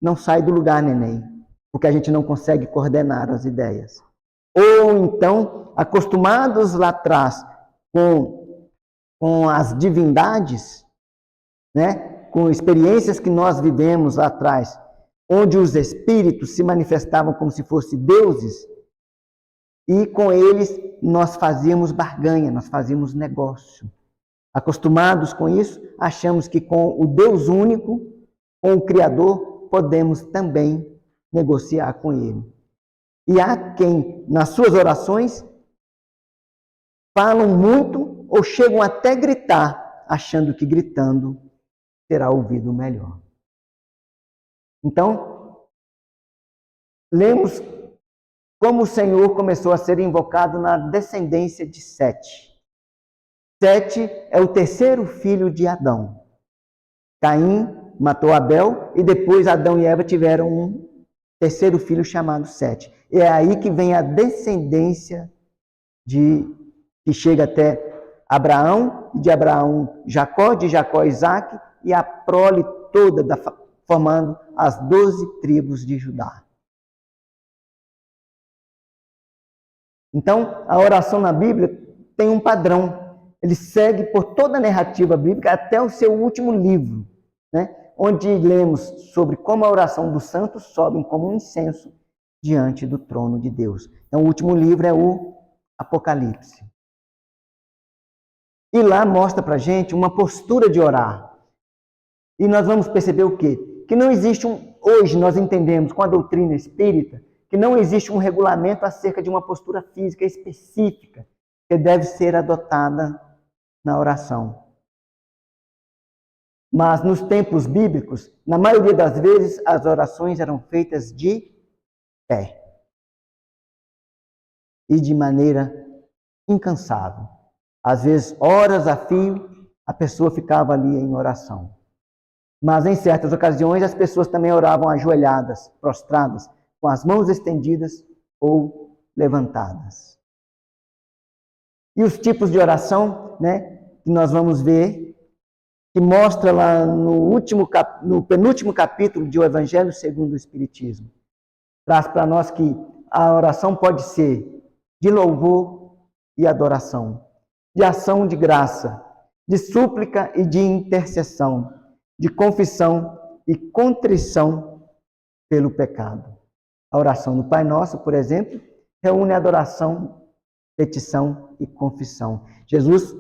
não sai do lugar, neném, porque a gente não consegue coordenar as ideias. Ou então, acostumados lá atrás com as divindades, né, com experiências que nós vivemos lá atrás, onde os espíritos se manifestavam como se fossem deuses, e com eles nós fazíamos barganha, nós fazíamos negócio. Acostumados com isso, achamos que com o Deus único, com o Criador, podemos também negociar com Ele. E há quem, nas suas orações, falam muito ou chegam até gritar, achando que gritando será ouvido melhor. Então, lemos como o Senhor começou a ser invocado na descendência de Sete. Sete é o terceiro filho de Adão. Caim matou Abel e depois Adão e Eva tiveram um terceiro filho chamado Sete. E é aí que vem a descendência que chega até Abraão, de Abraão Jacó, de Jacó Isaac e a prole toda formando as 12 tribos de Judá. Então, a oração na Bíblia tem um padrão. Ele segue por toda a narrativa bíblica até o seu último livro, né? Onde lemos sobre como a oração dos santos sobe como um incenso diante do trono de Deus. Então, o último livro é o Apocalipse. E lá mostra para a gente uma postura de orar. E nós vamos perceber o quê? Que não existe hoje nós entendemos com a doutrina espírita, que não existe um regulamento acerca de uma postura física específica que deve ser adotada na oração. Mas nos tempos bíblicos, na maioria das vezes, as orações eram feitas de pé. E de maneira incansável. Às vezes, horas a fio, a pessoa ficava ali em oração. Mas em certas ocasiões, as pessoas também oravam ajoelhadas, prostradas, com as mãos estendidas ou levantadas. E os tipos de oração, né, que nós vamos ver, que mostra lá no penúltimo capítulo de O Evangelho segundo o Espiritismo. Traz para nós que a oração pode ser de louvor e adoração, de ação de graça, de súplica e de intercessão, de confissão e contrição pelo pecado. A oração do Pai Nosso, por exemplo, reúne adoração, petição e confissão. Jesus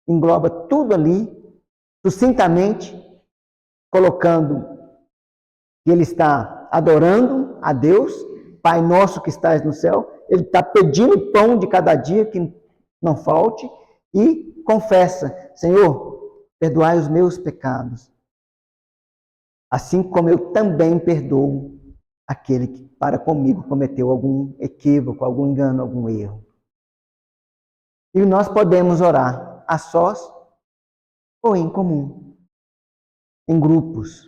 engloba tudo ali, sucintamente, colocando que ele está adorando a Deus, Pai Nosso que estás no céu, ele está pedindo pão de cada dia que não falte e confessa, Senhor, perdoai os meus pecados. assim como eu também perdoo aquele que para comigo cometeu algum equívoco, algum engano, algum erro. E nós podemos orar a sós ou em comum, em grupos,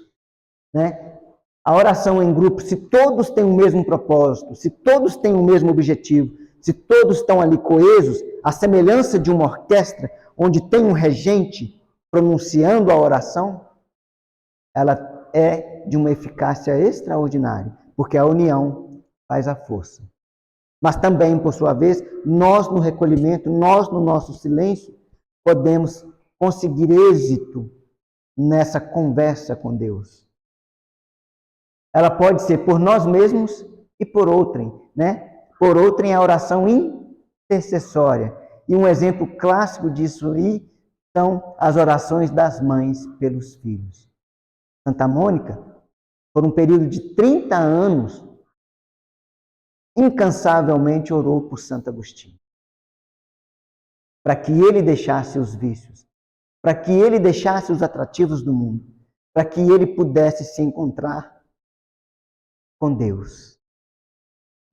né? A oração em grupo, se todos têm o mesmo propósito, se todos têm o mesmo objetivo, se todos estão ali coesos, a semelhança de uma orquestra, onde tem um regente pronunciando a oração, ela é de uma eficácia extraordinária, porque a união faz a força. Mas também, por sua vez, nós no recolhimento, nós no nosso silêncio, podemos conseguir êxito nessa conversa com Deus. Ela pode ser por nós mesmos e por outrem, né? Por outrem a oração intercessória. E um exemplo clássico disso aí são as orações das mães pelos filhos. Santa Mônica, por um período de 30 anos, incansavelmente orou por Santo Agostinho. Para que ele deixasse os vícios, para que ele deixasse os atrativos do mundo, para que ele pudesse se encontrar com Deus.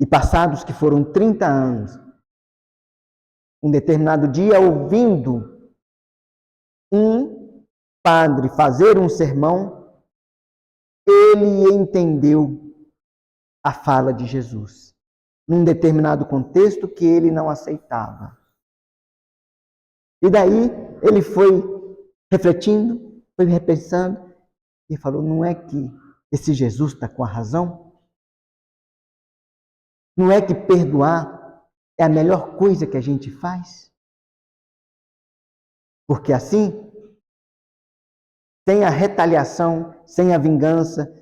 E passados que foram 30 anos, um determinado dia, ouvindo um padre fazer um sermão, ele entendeu a fala de Jesus, num determinado contexto que ele não aceitava. E daí ele foi refletindo, foi repensando, e falou, não é que esse Jesus está com a razão? Não é que perdoar é a melhor coisa que a gente faz? Porque assim, sem a retaliação, sem a vingança,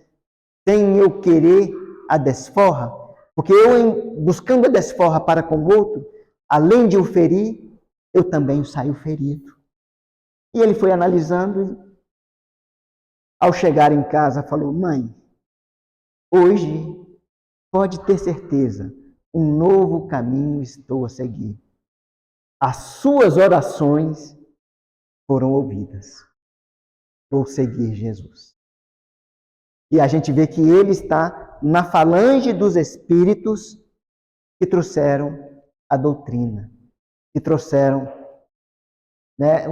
sem eu querer a desforra, porque eu, buscando a desforra para com o outro, além de o ferir, eu também saio ferido. E ele foi analisando e, ao chegar em casa, falou, mãe, hoje, pode ter certeza, um novo caminho estou a seguir. As suas orações foram ouvidas. Vou seguir Jesus. E a gente vê que ele está na falange dos espíritos que trouxeram a doutrina, que trouxeram, né,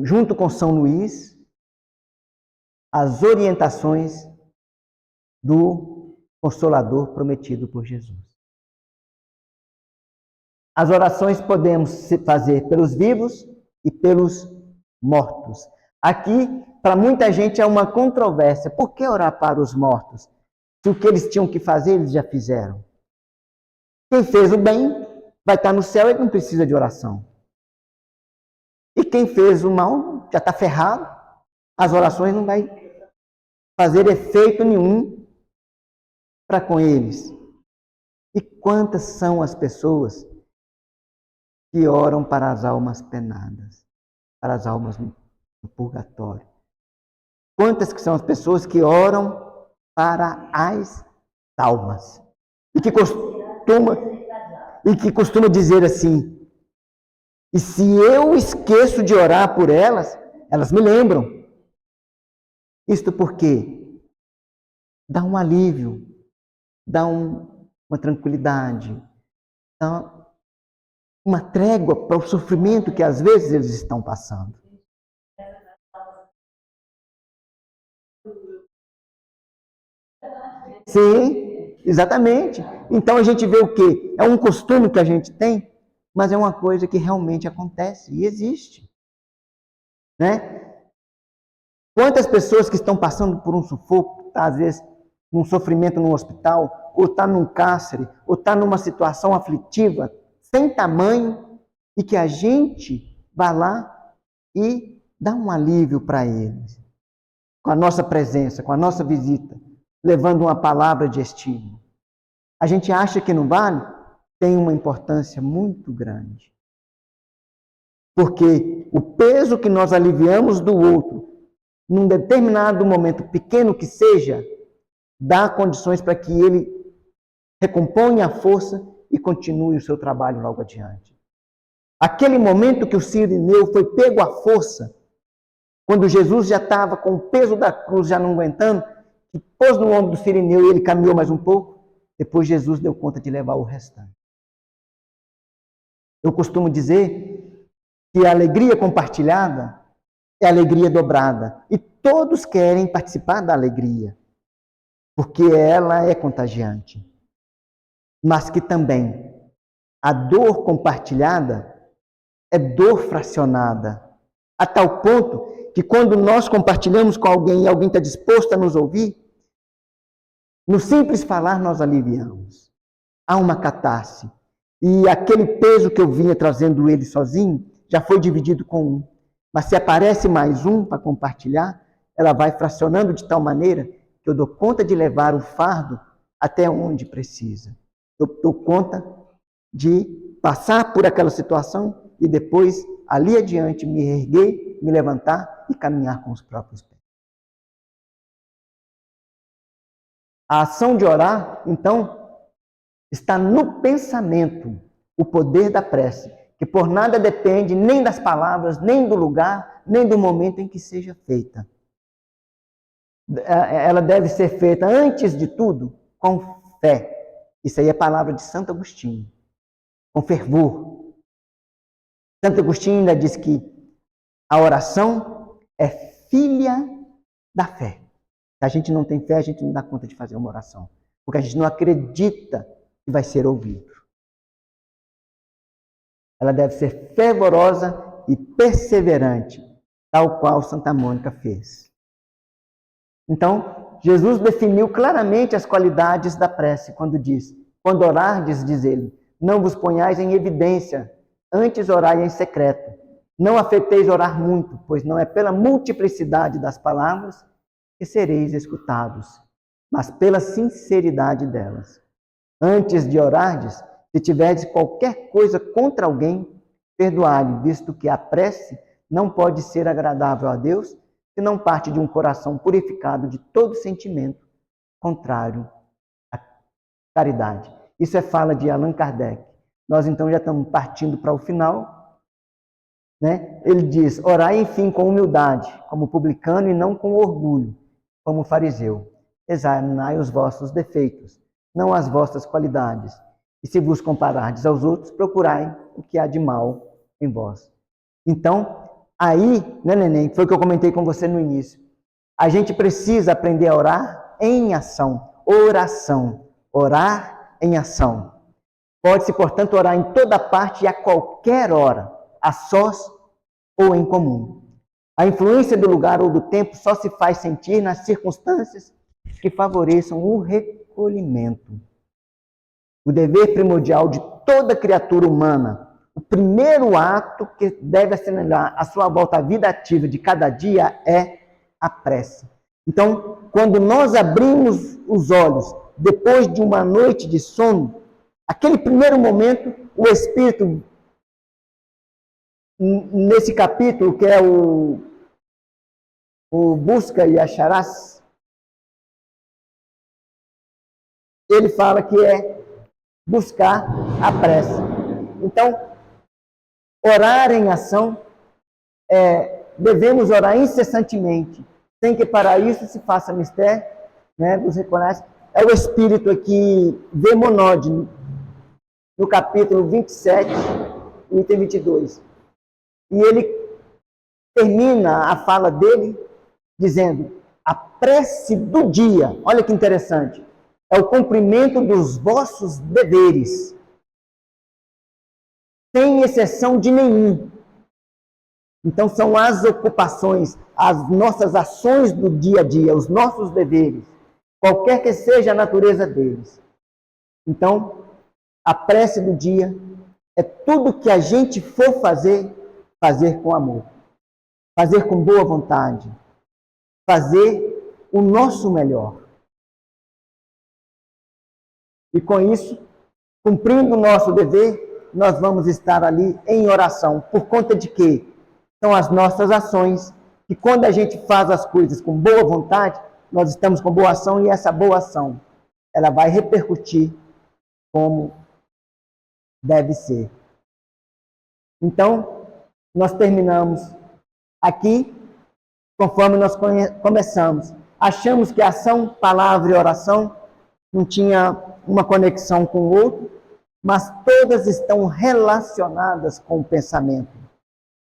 junto com São Luís, as orientações do Consolador prometido por Jesus. As orações podemos fazer pelos vivos e pelos mortos. Aqui, para muita gente, é uma controvérsia. Por que orar para os mortos? Se o que eles tinham que fazer, eles já fizeram. Quem fez o bem vai estar no céu e não precisa de oração. E quem fez o mal já está ferrado. As orações não vai fazer efeito nenhum para com eles. E quantas são as pessoas que oram para as almas penadas, para as almas no purgatório? Quantas que são as pessoas que oram para as almas? E que costuma dizer assim, e se eu esqueço de orar por elas, elas me lembram. Isto porque dá um alívio, dá uma tranquilidade, dá uma trégua para o sofrimento que às vezes eles estão passando. Sim, exatamente. Então a gente vê o quê? É um costume que a gente tem, mas é uma coisa que realmente acontece e existe. Né? Quantas pessoas que estão passando por um sufoco, às vezes num sofrimento no hospital, ou está num cárcere, ou está numa situação aflitiva, sem tamanho, e que a gente vá lá e dá um alívio para eles. Com a nossa presença, com a nossa visita, levando uma palavra de estímulo. A gente acha que não vale? Tem uma importância muito grande. Porque o peso que nós aliviamos do outro, num determinado momento, pequeno que seja, dá condições para que ele recomponha a força e continue o seu trabalho logo adiante. Aquele momento que o Cirineu foi pego à força, quando Jesus já estava com o peso da cruz, já não aguentando, que pôs no ombro do sirineu e ele caminhou mais um pouco, depois Jesus deu conta de levar o restante. Eu costumo dizer que a alegria compartilhada é alegria dobrada. E todos querem participar da alegria, porque ela é contagiante. Mas que também a dor compartilhada é dor fracionada, a tal ponto que quando nós compartilhamos com alguém e alguém está disposto a nos ouvir, no simples falar nós aliviamos. Há uma catarse. E aquele peso que eu vinha trazendo ele sozinho, já foi dividido com um. Mas se aparece mais um para compartilhar, ela vai fracionando de tal maneira que eu dou conta de levar o fardo até onde precisa. Eu dou conta de passar por aquela situação e depois, ali adiante, me erguer, me levantar e caminhar com os próprios pés. A ação de orar, então, está no pensamento, o poder da prece, que por nada depende nem das palavras, nem do lugar, nem do momento em que seja feita. Ela deve ser feita, antes de tudo, com fé. Isso aí é palavra de Santo Agostinho. Com fervor. Santo Agostinho ainda diz que a oração é filha da fé. Se a gente não tem fé, a gente não dá conta de fazer uma oração. Porque a gente não acredita que vai ser ouvido. Ela deve ser fervorosa e perseverante, tal qual Santa Mônica fez. Então, Jesus definiu claramente as qualidades da prece, quando diz, quando orardes, diz ele, não vos ponhais em evidência, antes orai em secreto. Não afeteis orar muito, pois não é pela multiplicidade das palavras que sereis escutados, mas pela sinceridade delas. Antes de orardes, se tiverdes qualquer coisa contra alguém, perdoai-lhe, visto que a prece não pode ser agradável a Deus se não parte de um coração purificado de todo sentimento contrário à caridade. Isso é fala de Allan Kardec. Nós então já estamos partindo para o final, né? Ele diz, orai enfim com humildade, como publicano e não com orgulho, como fariseu. Examinai os vossos defeitos, não as vossas qualidades. E se vos comparardes aos outros, procurai o que há de mal em vós. Então, aí, né, neném, foi o que eu comentei com você no início. A gente precisa aprender a orar em ação. Oração. Orar em ação. Pode-se, portanto, orar em toda parte e a qualquer hora, a sós ou em comum. A influência do lugar ou do tempo só se faz sentir nas circunstâncias que favoreçam o recolhimento. O dever primordial de toda criatura humana, o primeiro ato que deve assinalar a sua volta à vida ativa de cada dia é a prece. Então, quando nós abrimos os olhos depois de uma noite de sono, aquele primeiro momento, o Espírito, nesse capítulo que é o Busca e Acharás, ele fala que é buscar a prece. Então, orar em ação, devemos orar incessantemente, sem que para isso se faça mistério, né? Você conhece? É o Espírito aqui, Demonode, no capítulo 27, item 22. E ele termina a fala dele dizendo, a prece do dia, olha que interessante, é o cumprimento dos vossos deveres, sem exceção de nenhum. Então, são as ocupações, as nossas ações do dia a dia, os nossos deveres, qualquer que seja a natureza deles. Então, a prece do dia é tudo que a gente for fazer, fazer com amor, fazer com boa vontade, fazer o nosso melhor. E com isso, cumprindo o nosso dever, nós vamos estar ali em oração. Por conta de quê? São as nossas ações, que quando a gente faz as coisas com boa vontade, nós estamos com boa ação e essa boa ação, ela vai repercutir como deve ser. Então, nós terminamos aqui, conforme nós começamos. achamos que ação, palavra e oração não tinha uma conexão com o outro, mas todas estão relacionadas com o pensamento.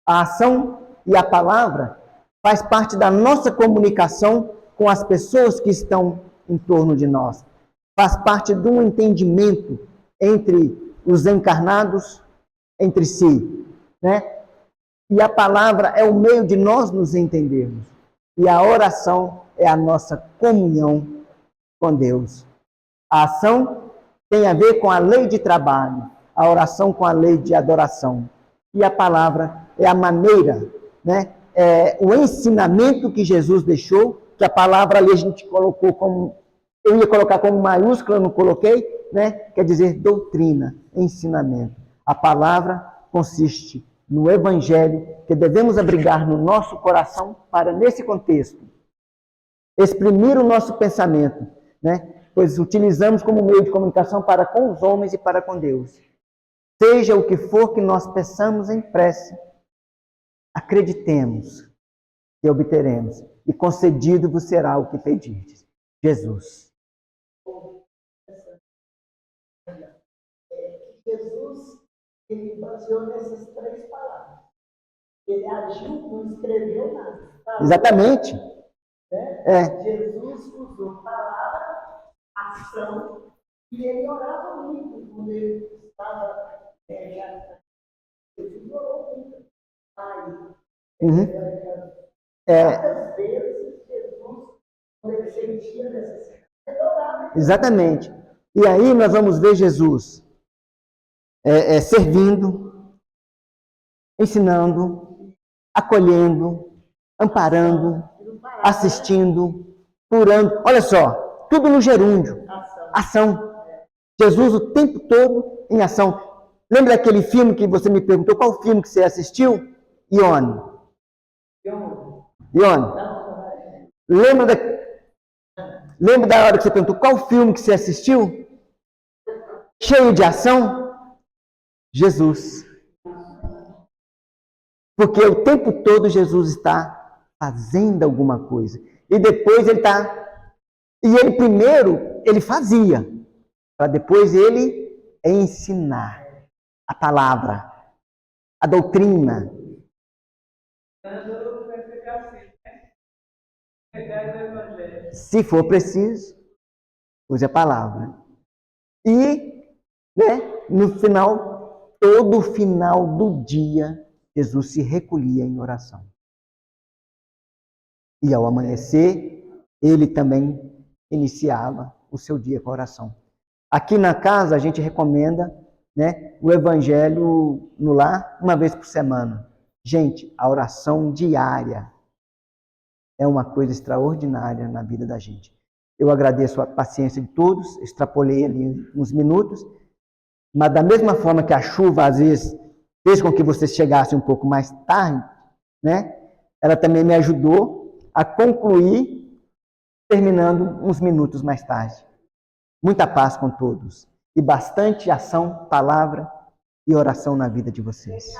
A ação e a palavra faz parte da nossa comunicação com as pessoas que estão em torno de nós. Faz parte de um entendimento entre os encarnados, entre si, né? E a palavra é o meio de nós nos entendermos. E a oração é a nossa comunhão com Deus. A ação tem a ver com a lei de trabalho, a oração com a lei de adoração. E a palavra é a maneira, né? É o ensinamento que Jesus deixou, que a palavra ali a gente colocou como, eu ia colocar como maiúscula, não coloquei, né? Quer dizer doutrina, ensinamento. A palavra consiste no evangelho que devemos abrigar no nosso coração para, nesse contexto, exprimir o nosso pensamento, né? Pois utilizamos como meio de comunicação para com os homens e para com Deus. Seja o que for que nós peçamos em prece, acreditemos que obteremos, e concedido vos será o que pedirdes. Jesus. Jesus, ele baseou nessas 3 palavras. Ele agiu, não escreveu nada. Exatamente. Né? Jesus usou palavra, ação, e ele orava muito quando ele estava ele orou muito. Várias vezes Jesus, quando ele sentia necessidade, ele orava. Exatamente. E aí nós vamos ver Jesus servindo, ensinando, acolhendo, amparando, assistindo, curando. Olha só, tudo no gerúndio. Ação. Jesus o tempo todo em ação. Lembra daquele filme que você me perguntou? Qual filme que você assistiu? Ione. Lembra da hora que você perguntou qual filme que você assistiu? Cheio de ação? Jesus. Porque o tempo todo Jesus está fazendo alguma coisa. E depois ele está... E ele primeiro, ele fazia. Para depois ele ensinar a palavra, a doutrina. Se for preciso, use a palavra. E, né, no final, todo final do dia, Jesus se recolhia em oração. E ao amanhecer, ele também iniciava o seu dia com a oração. Aqui na casa, a gente recomenda, né, o evangelho no lar, uma vez por semana. Gente, a oração diária é uma coisa extraordinária na vida da gente. Eu agradeço a paciência de todos, extrapolei ali uns minutos, mas da mesma forma que a chuva, às vezes, fez com que vocês chegassem um pouco mais tarde, né, ela também me ajudou a concluir, terminando uns minutos mais tarde. Muita paz com todos. E bastante ação, palavra e oração na vida de vocês.